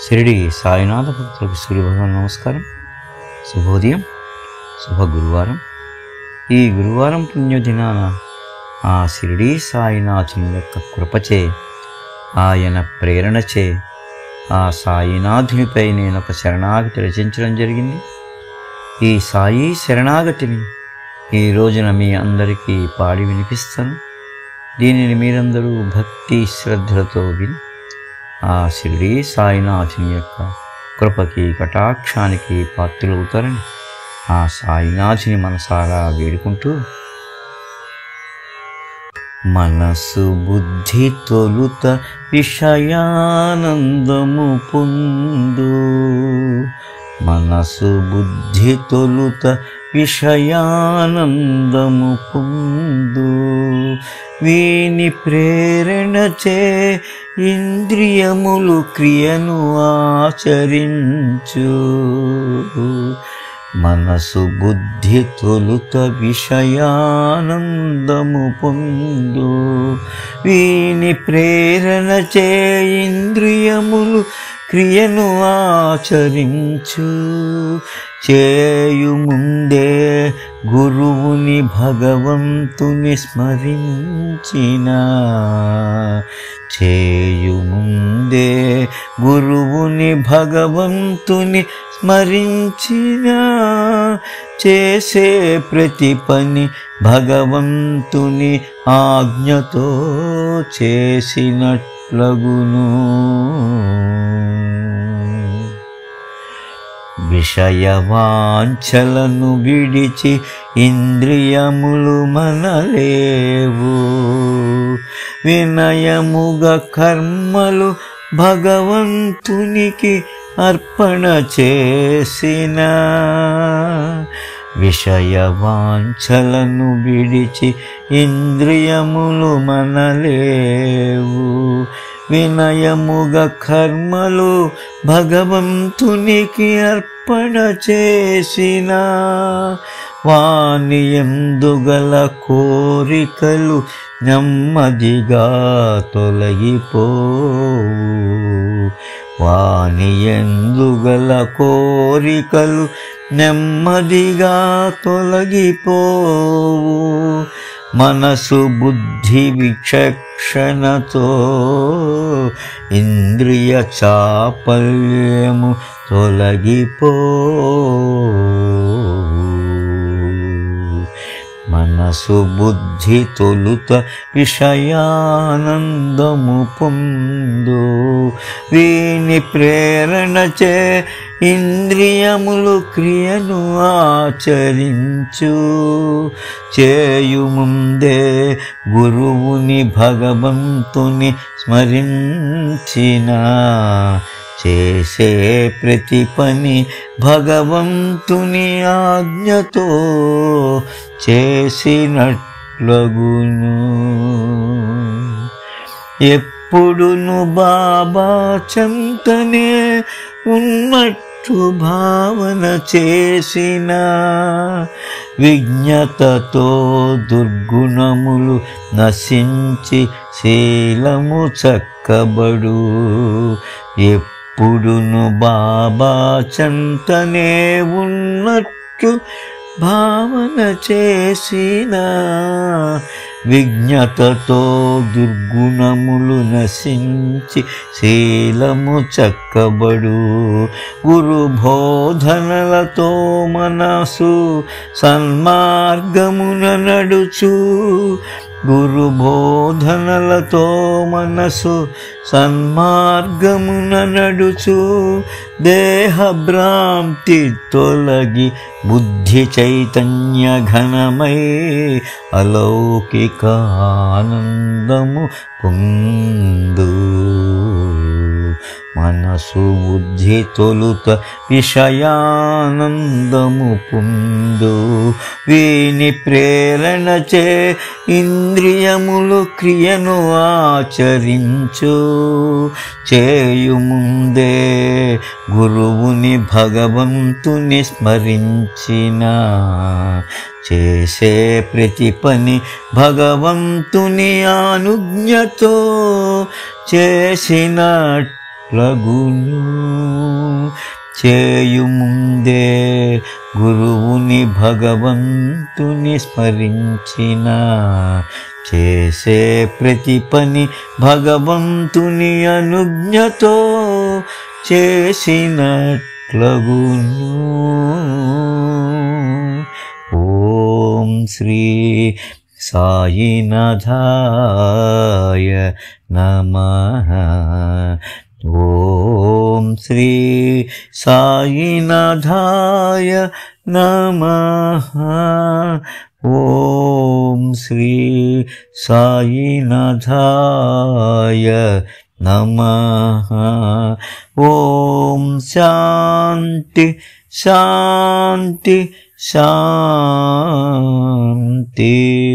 షిరిడి సాయినాథ భక్తులకు సూర్యభగవాన్ నమస్కారం. శుభోదయం, శుభ గురువారం. ఈ గురువారం పుణ్యదినాన ఆ షిరిడి సాయినాథుని యొక్క కృపచే, ఆయన ప్రేరణచే ఆ సాయినాథునిపై నేను ఒక శరణాగతి రచించడం జరిగింది. ఈ సాయి శరణాగతిని ఈ రోజున మీ అందరికీ పాడి వినిపిస్తాను. దీనిని మీరందరూ భక్తి శ్రద్ధలతో విని ఆ షిరిడి సాయినాథుని యొక్క కృపకి కటాక్షానికి పాత్రులవుతారని ఆ సాయినాథుని మనసారా వేడుకుంటూ, మనసు బుద్ధి తొలుత విషయానందము పొందు, మనసు బుద్ధి తొలుత విషయానందము పొందు, వీని ప్రేరణచే ఇంద్రియములు క్రియను ఆచరించు, మనసు బుద్ధి తొలుత విషయానందము పొందు, వీని ప్రేరణచే ఇంద్రియములు క్రియను ఆచరించు, చేయుముందే గురువుని భగవంతుని స్మరించిన, చేయుముందే గురువుని భగవంతుని స్మరించిన, చేసే ప్రతి పని భగవంతుని ఆజ్ఞతో చేసినట్లగును, విషయవాంఛలను విడిచి ఇంద్రియములు మనలేవు, వినయముగా కర్మలు భగవంతునికి అర్పణ చేసిన, విషయవాంఛలను విడిచి ఇంద్రియములు మనలేవు, వినయముగా కర్మలు భగవంతునికి అర్పణ చేసిన, వాని యందుగల కోరికలు నెమ్మదిగా తొలగిపోవు, వాని యందుగల కోరికలు నెమ్మదిగా తొలగిపోవు, మనసు బుద్ధి విచక్షణతో ఇంద్రియ చాపల్యము తొలగిపోవు, మనసు బుద్ధి తొలుత విషయానందము పొందు, వీని ప్రేరణచే ఇంద్రియములు క్రియను ఆచరించు, చేయుముందే గురువుని భగవంతుని స్మరించిన, చేసే ప్రతి పని భగవంతుని ఆజ్ఞతో చేసినట్లగును, ఎప్పుడును బాబా చెంతనే ఉన్నట్టు భావన చేసిన, విజ్ఞతతో దుర్గుణములు నశించి శీలము చక్కబడు, ఎప్పుడును బాబా చెంతనే ఉన్నట్టు భావన చేసిన, విజ్ఞతతో దుర్గుణములు నశించి శీలము చక్కబడు, గురు బోధనలతో మనసు సన్మార్గమున నడుచు, గురు బోధనలతో మనసు సన్మార్గమున నడుచు, దేహ భ్రాంతి తొలగి బుద్ధి చైతన్య ఘనమై అలౌకిక ఆనందము పొందు, మనసు బుద్ధి తొలుత విషయానందము పొందు, వీని ప్రేరణచే ఇంద్రియములు క్రియను ఆచరించు, చేయుముందే గురువుని భగవంతుని స్మరించిన, చేసే ప్రతి పని భగవంతుని అనుజ్ఞతో చేసినట్టు లగును. చేయుముందే గురువుని భగవంతుని స్మరించిన చేసే ప్రతి పని భగవంతుని అనుజ్ఞతో చేసినట్లగును. ఓం శ్రీ సాయినాథాయ నమః. ఓం శ్రీ సాయినాథాయ నమః. ఓం శ్రీ సాయినాథాయ నమః. ఓం శాంతి శాంతి శాంతి.